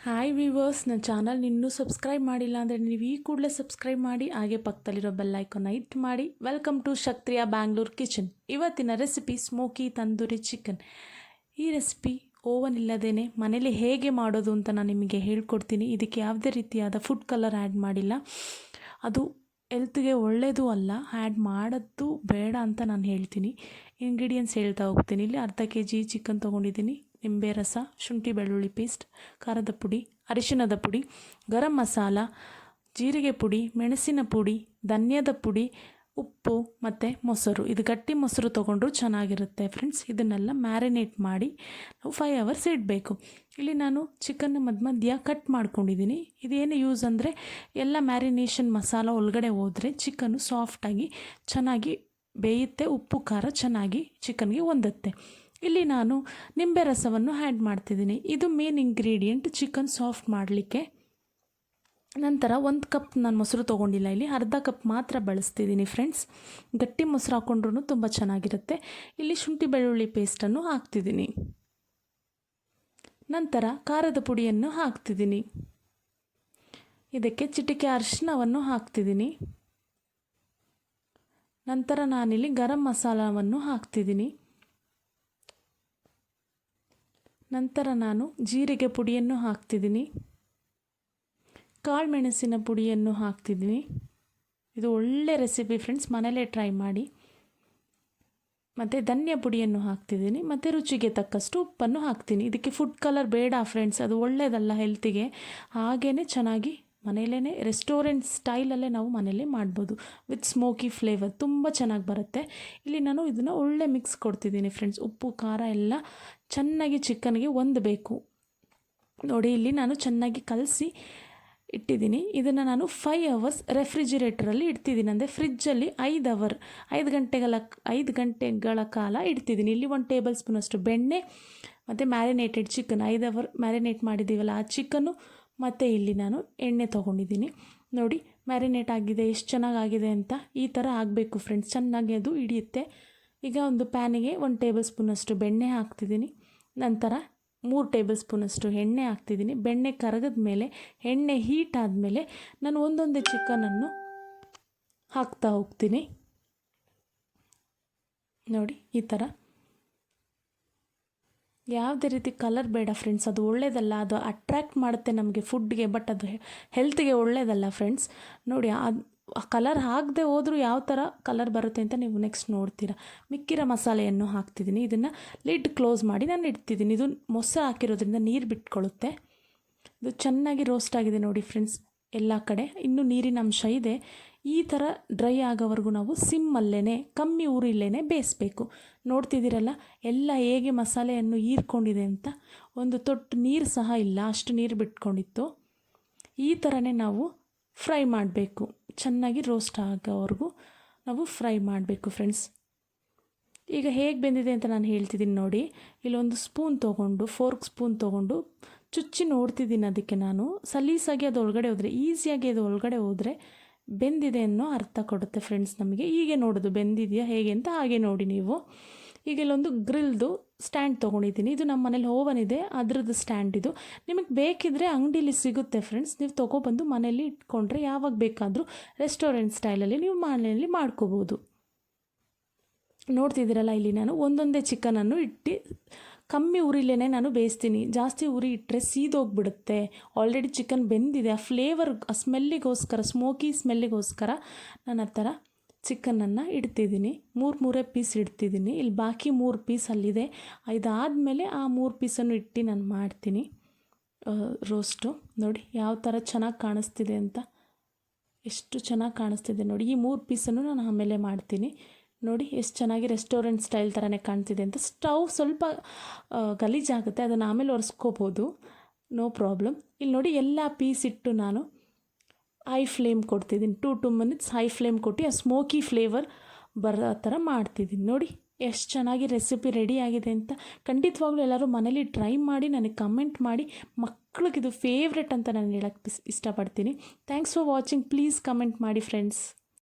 Hi viewers, ನನ್ನ channel ಇನ್ನೂ subscribe ಮಾಡಿಲ್ಲ ಅಂದರೆ ನೀವು ಈ ಕೂಡಲೇ ಸಬ್ಸ್ಕ್ರೈಬ್ ಮಾಡಿ, ಹಾಗೆ ಪಕ್ಕದಲ್ಲಿರೋ ಬೆಲ್ ಐಕಾನ್ ಹಿಟ್ ಮಾಡಿ. ವೆಲ್ಕಮ್ ಟು ಶಕ್ತಿಯ ಬ್ಯಾಂಗ್ಳೂರ್ ಕಿಚನ್. ಇವತ್ತಿನ ರೆಸಿಪಿ ಸ್ಮೋಕಿ ತಂದೂರಿ ಚಿಕನ್. ಈ ರೆಸಿಪಿ ಓವನ್ ಇಲ್ಲದೇ ಮನೇಲಿ ಹೇಗೆ ಮಾಡೋದು ಅಂತ ನಾನು ನಿಮಗೆ ಹೇಳ್ಕೊಡ್ತೀನಿ. ಇದಕ್ಕೆ ಯಾವುದೇ ರೀತಿಯಾದ ಫುಡ್ ಕಲರ್ ಆ್ಯಡ್ ಮಾಡಿಲ್ಲ. ಅದು ಹೆಲ್ತ್ಗೆ ಒಳ್ಳೆಯದು ಅಲ್ಲ, ಆ್ಯಡ್ ಮಾಡೋದು ಬೇಡ ಅಂತ ನಾನು ಹೇಳ್ತೀನಿ. ಇಂಗ್ರೀಡಿಯೆಂಟ್ಸ್ ಹೇಳ್ತಾ ಹೋಗ್ತೀನಿ. ಇಲ್ಲಿ ಅರ್ಧ kg ಚಿಕನ್ ತೊಗೊಂಡಿದ್ದೀನಿ. ನಿಂಬೆ ರಸ, ಶುಂಠಿ ಬೆಳ್ಳುಳ್ಳಿ ಪೇಸ್ಟ್, ಖಾರದ ಪುಡಿ, ಅರಿಶಿಣದ ಪುಡಿ, ಗರಂ ಮಸಾಲ, ಜೀರಿಗೆ ಪುಡಿ, ಮೆಣಸಿನ ಪುಡಿ, ಧನ್ಯದ ಪುಡಿ, ಉಪ್ಪು ಮತ್ತು ಮೊಸರು. ಇದು ಗಟ್ಟಿ ಮೊಸರು ತೊಗೊಂಡ್ರು ಚೆನ್ನಾಗಿರುತ್ತೆ ಫ್ರೆಂಡ್ಸ್. ಇದನ್ನೆಲ್ಲ ಮ್ಯಾರಿನೇಟ್ ಮಾಡಿ ನಾವು 5 hours ಇಡಬೇಕು. ಇಲ್ಲಿ ನಾನು ಚಿಕನ್ನ ಮಧ್ಯ ಕಟ್ ಮಾಡ್ಕೊಂಡಿದ್ದೀನಿ. ಇದೇನು ಯೂಸ್ ಅಂದರೆ ಎಲ್ಲ ಮ್ಯಾರಿನೇಷನ್ ಮಸಾಲ ಒಳಗಡೆ ಹೋದರೆ ಚಿಕನ್ನು ಸಾಫ್ಟಾಗಿ ಚೆನ್ನಾಗಿ ಬೇಯುತ್ತೆ, ಉಪ್ಪು ಖಾರ ಚೆನ್ನಾಗಿ ಚಿಕನ್ಗೆ ಹೊಂದುತ್ತೆ. ಇಲ್ಲಿ ನಾನು ನಿಂಬೆ ರಸವನ್ನು ಆ್ಯಡ್ ಮಾಡ್ತಿದ್ದೀನಿ. ಇದು ಮೇನ್ ಇಂಗ್ರೀಡಿಯೆಂಟ್ ಚಿಕನ್ ಸಾಫ್ಟ್ ಮಾಡಲಿಕ್ಕೆ. ನಂತರ 1 ಕಪ್ ನಾನು ಮೊಸರು ತೊಗೊಂಡಿಲ್ಲ, ಇಲ್ಲಿ ಅರ್ಧ ಕಪ್ ಮಾತ್ರ ಬಳಸ್ತಿದ್ದೀನಿ ಫ್ರೆಂಡ್ಸ್. ಗಟ್ಟಿ ಮೊಸರು ಹಾಕ್ಕೊಂಡ್ರೂ ತುಂಬ ಚೆನ್ನಾಗಿರುತ್ತೆ. ಇಲ್ಲಿ ಶುಂಠಿ ಬೆಳ್ಳುಳ್ಳಿ ಪೇಸ್ಟನ್ನು ಹಾಕ್ತಿದ್ದೀನಿ. ನಂತರ ಖಾರದ ಪುಡಿಯನ್ನು ಹಾಕ್ತಿದ್ದೀನಿ. ಇದಕ್ಕೆ ಚಿಟಿಕೆ ಅರಿಶಿಣವನ್ನು ಹಾಕ್ತಿದ್ದೀನಿ. ನಂತರ ನಾನಿಲ್ಲಿ ಗರಂ ಮಸಾಲವನ್ನು ಹಾಕ್ತಿದ್ದೀನಿ. ನಂತರ ನಾನು ಜೀರಿಗೆ ಪುಡಿಯನ್ನು ಹಾಕ್ತಿದ್ದೀನಿ. ಕಾಳು ಮೆಣಸಿನ ಪುಡಿಯನ್ನು ಹಾಕ್ತಿದ್ದೀನಿ. ಇದು ಒಳ್ಳೆ ರೆಸಿಪಿ ಫ್ರೆಂಡ್ಸ್, ಮನೇಲೇ ಟ್ರೈ ಮಾಡಿ. ಮತ್ತು ಧನಿಯಾ ಪುಡಿಯನ್ನು ಹಾಕ್ತಿದ್ದೀನಿ. ಮತ್ತು ರುಚಿಗೆ ತಕ್ಕಷ್ಟು ಉಪ್ಪನ್ನು ಹಾಕ್ತೀನಿ. ಇದಕ್ಕೆ ಫುಡ್ ಕಲರ್ ಬೇಡ ಫ್ರೆಂಡ್ಸ್, ಅದು ಒಳ್ಳೆಯದಲ್ಲ ಹೆಲ್ತಿಗೆ. ಹಾಗೇ ಚೆನ್ನಾಗಿ ಮನೆಯಲ್ಲೇ ರೆಸ್ಟೋರೆಂಟ್ ಸ್ಟೈಲಲ್ಲೇ ನಾವು ಮನೇಲಿ ಮಾಡ್ಬೋದು. ವಿತ್ ಸ್ಮೋಕಿ ಫ್ಲೇವರ್ ತುಂಬ ಚೆನ್ನಾಗಿ ಬರುತ್ತೆ. ಇಲ್ಲಿ ನಾನು ಇದನ್ನು ಒಳ್ಳೆ ಮಿಕ್ಸ್ ಕೊಡ್ತಿದ್ದೀನಿ ಫ್ರೆಂಡ್ಸ್. ಉಪ್ಪು ಖಾರ ಎಲ್ಲ ಚೆನ್ನಾಗಿ ಚಿಕನ್ಗೆ ಹೊಂದಬೇಕು. ನೋಡಿ, ಇಲ್ಲಿ ನಾನು ಚೆನ್ನಾಗಿ ಕಲಸಿ ಇಟ್ಟಿದ್ದೀನಿ. ಇದನ್ನು ನಾನು 5 hours ರೆಫ್ರಿಜಿರೇಟರಲ್ಲಿ ಇಡ್ತಿದ್ದೀನಿ. ಅಂದರೆ ಫ್ರಿಜ್ಜಲ್ಲಿ 5 ಗಂಟೆಗಳ ಕಾಲ ಇಡ್ತಿದ್ದೀನಿ. ಇಲ್ಲಿ 1 ಟೇಬಲ್ ಸ್ಪೂನಷ್ಟು ಬೆಣ್ಣೆ ಮತ್ತು ಮ್ಯಾರಿನೇಟೆಡ್ ಚಿಕನ್, 5 hour ಮ್ಯಾರಿನೇಟ್ ಮಾಡಿದ್ದೀವಲ್ಲ ಆ ಚಿಕನ್ನು, ಮತ್ತು ಇಲ್ಲಿ ನಾನು ಎಣ್ಣೆ ತೊಗೊಂಡಿದ್ದೀನಿ. ನೋಡಿ ಮ್ಯಾರಿನೇಟ್ ಆಗಿದೆ, ಎಷ್ಟು ಚೆನ್ನಾಗಾಗಿದೆ ಅಂತ. ಈ ಥರ ಆಗಬೇಕು ಫ್ರೆಂಡ್ಸ್, ಚೆನ್ನಾಗಿ ಅದು ಹಿಡಿಯುತ್ತೆ. ಈಗ ಒಂದು ಪ್ಯಾನಿಗೆ 1 ಟೇಬಲ್ ಸ್ಪೂನಷ್ಟು ಬೆಣ್ಣೆ ಹಾಕ್ತಿದ್ದೀನಿ. ನಂತರ 3 ಟೇಬಲ್ ಸ್ಪೂನಷ್ಟು ಎಣ್ಣೆ ಹಾಕ್ತಿದ್ದೀನಿ. ಬೆಣ್ಣೆ ಕರಗದ ಮೇಲೆ, ಎಣ್ಣೆ ಹೀಟ್ ಆದಮೇಲೆ ನಾನು ಒಂದೊಂದೇ ಚಿಕನನ್ನು ಹಾಕ್ತಾ ಹೋಗ್ತೀನಿ. ನೋಡಿ ಈ ಥರ. ಯಾವುದೇ ರೀತಿ ಕಲರ್ ಬೇಡ ಫ್ರೆಂಡ್ಸ್, ಅದು ಒಳ್ಳೆಯದಲ್ಲ. ಅದು ಅಟ್ರ್ಯಾಕ್ಟ್ ಮಾಡುತ್ತೆ ನಮಗೆ ಫುಡ್ಗೆ, ಬಟ್ ಅದು ಹೆಲ್ತ್ಗೆ ಒಳ್ಳೆಯದಲ್ಲ ಫ್ರೆಂಡ್ಸ್. ನೋಡಿ ಆ ಕಲರ್ ಹಾಕದೆ ಹೋದರೂ ಯಾವ ಥರ ಕಲರ್ ಬರುತ್ತೆ ಅಂತ ನೀವು ನೆಕ್ಸ್ಟ್ ನೋಡ್ತೀರಾ. ಮಿಕ್ಕಿರೋ ಮಸಾಲೆಯನ್ನು ಹಾಕ್ತಿದ್ದೀನಿ. ಇದನ್ನು ಲಿಡ್ ಕ್ಲೋಸ್ ಮಾಡಿ ನಾನು ಇಡ್ತಿದ್ದೀನಿ. ಇದು ಮೊಸರು ಹಾಕಿರೋದ್ರಿಂದ ನೀರು ಬಿಟ್ಕೊಳ್ಳುತ್ತೆ. ಇದು ಚೆನ್ನಾಗಿ ರೋಸ್ಟ್ ಆಗಿದೆ ನೋಡಿ ಫ್ರೆಂಡ್ಸ್ ಎಲ್ಲ ಕಡೆ. ಇನ್ನೂ ನೀರಿನ ಅಂಶ ಇದೆ. ಈ ಥರ ಡ್ರೈ ಆಗೋವರೆಗೂ ನಾವು ಸಿಮ್ಮಲ್ಲೇ, ಕಮ್ಮಿ ಊರಿಲ್ಲೇ ಬೇಯಿಸಬೇಕು. ನೋಡ್ತಿದ್ದೀರಲ್ಲ ಎಲ್ಲ ಹೇಗೆ ಮಸಾಲೆಯನ್ನು ಹೀರ್ಕೊಂಡಿದೆ ಅಂತ. ಒಂದು ತೊಟ್ಟು ನೀರು ಸಹ ಇಲ್ಲ, ಅಷ್ಟು ನೀರು ಬಿಟ್ಕೊಂಡಿತ್ತು. ಈ ಥರನೇ ನಾವು ಫ್ರೈ ಮಾಡಬೇಕು. ಚೆನ್ನಾಗಿ ರೋಸ್ಟ್ ಆಗೋವರೆಗೂ ನಾವು ಫ್ರೈ ಮಾಡಬೇಕು ಫ್ರೆಂಡ್ಸ್. ಈಗ ಹೇಗೆ ಬೆಂದಿದೆ ಅಂತ ನಾನು ಹೇಳ್ತಿದ್ದೀನಿ ನೋಡಿ. ಇಲ್ಲೊಂದು ಸ್ಪೂನ್ ತೊಗೊಂಡು, ಫೋರ್ಕ್ ಸ್ಪೂನ್ ತೊಗೊಂಡು ಚುಚ್ಚಿ ನೋಡ್ತಿದ್ದೀನಿ. ಅದಕ್ಕೆ ನಾನು ಸಲೀಸಾಗಿ ಅದು ಒಳಗಡೆ ಹೋದರೆ, ಈಸಿಯಾಗಿ ಅದು ಒಳಗಡೆ ಹೋದರೆ ಬೆಂದಿದೆ ಅನ್ನೋ ಅರ್ಥ ಕೊಡುತ್ತೆ ಫ್ರೆಂಡ್ಸ್ ನಮಗೆ. ಹೀಗೆ ನೋಡೋದು ಬೆಂದಿದೆಯಾ ಹೇಗೆ ಅಂತ, ಹಾಗೆ ನೋಡಿ ನೀವು. ಈಗ ಇಲ್ಲೊಂದು ಗ್ರಿಲ್ದು ಸ್ಟ್ಯಾಂಡ್ ತೊಗೊಂಡಿದ್ದೀನಿ. ಇದು ನಮ್ಮ ಮನೇಲಿ ಓವನ್ ಇದೆ, ಅದರದ್ದು ಸ್ಟ್ಯಾಂಡ್ ಇದು. ನಿಮಗೆ ಬೇಕಿದ್ದರೆ ಅಂಗಡೀಲಿ ಸಿಗುತ್ತೆ ಫ್ರೆಂಡ್ಸ್. ನೀವು ತೊಗೊಬಂದು ಮನೇಲಿ ಇಟ್ಕೊಂಡ್ರೆ ಯಾವಾಗ ಬೇಕಾದರೂ ರೆಸ್ಟೋರೆಂಟ್ ಸ್ಟೈಲಲ್ಲಿ ನೀವು ಮನೆಯಲ್ಲಿ ಮಾಡ್ಕೋಬೋದು. ನೋಡ್ತಿದ್ದೀರಲ್ಲ, ಇಲ್ಲಿ ನಾನು ಒಂದೊಂದೇ ಚಿಕನನ್ನು ಇಟ್ಟು ಕಮ್ಮಿ ಉರಿಲೇ ನಾನು ಬೇಯಿಸ್ತೀನಿ. ಜಾಸ್ತಿ ಉರಿ ಇಟ್ಟರೆ ಸೀದೋಗ್ಬಿಡುತ್ತೆ. ಆಲ್ರೆಡಿ ಚಿಕನ್ ಬೆಂದಿದೆ. ಆ ಫ್ಲೇವರ್, ಆ ಸ್ಮೆಲ್ಲಿಗೋಸ್ಕರ, ಸ್ಮೋಕಿ ಸ್ಮೆಲ್ಲಿಗೋಸ್ಕರ ನಾನು ಆ ಥರ ಚಿಕನನ್ನು ಇಡ್ತಿದ್ದೀನಿ. 3 ಪೀಸ್ ಇಡ್ತಿದ್ದೀನಿ. ಇಲ್ಲಿ ಬಾಕಿ 3 ಪೀಸ್ ಅಲ್ಲಿದೆ. ಇದಾದಮೇಲೆ ಆ 3 ಪೀಸನ್ನು ಇಟ್ಟು ನಾನು ಮಾಡ್ತೀನಿ ರೋಸ್ಟು. ನೋಡಿ ಯಾವ ಥರ ಚೆನ್ನಾಗಿ ಕಾಣಿಸ್ತಿದೆ ಅಂತ, ಎಷ್ಟು ಚೆನ್ನಾಗಿ ಕಾಣಿಸ್ತಿದೆ ನೋಡಿ. ಈ 3 ಪೀಸನ್ನು ನಾನು ಆಮೇಲೆ ಮಾಡ್ತೀನಿ. ನೋಡಿ ಎಷ್ಟು ಚೆನ್ನಾಗಿ ರೆಸ್ಟೋರೆಂಟ್ ಸ್ಟೈಲ್ ಥರನೇ ಕಾಣ್ತಿದೆ ಅಂತ. ಸ್ಟವ್ ಸ್ವಲ್ಪ ಗಲೀಜಾಗುತ್ತೆ, ಅದನ್ನು ಆಮೇಲೆ ಒರೆಸ್ಕೋಬೋದು, ನೋ ಪ್ರಾಬ್ಲಮ್. ಇಲ್ಲಿ ನೋಡಿ ಎಲ್ಲ ಪೀಸ್ ಇಟ್ಟು ನಾನು ಹೈ ಫ್ಲೇಮ್ ಕೊಡ್ತಿದ್ದೀನಿ. 2 minutes ಹೈ ಫ್ಲೇಮ್ ಕೊಟ್ಟು ಆ ಸ್ಮೋಕಿ ಫ್ಲೇವರ್ ಬರೋ ಥರ ಮಾಡ್ತಿದ್ದೀನಿ. ನೋಡಿ ಎಷ್ಟು ಚೆನ್ನಾಗಿ ರೆಸಿಪಿ ರೆಡಿ ಆಗಿದೆ ಅಂತ. ಖಂಡಿತವಾಗ್ಲೂ ಎಲ್ಲರೂ ಮನೇಲಿ ಟ್ರೈ ಮಾಡಿ ನನಗೆ ಕಮೆಂಟ್ ಮಾಡಿ. ಮಕ್ಳಿಗೆ ಇದು ಫೇವ್ರೆಟ್ ಅಂತ ನಾನು ಹೇಳೋಕ್ಕೆ ಇಷ್ಟಪಡ್ತೀನಿ. Thanks for watching. Please comment ಮಾಡಿ ಫ್ರೆಂಡ್ಸ್.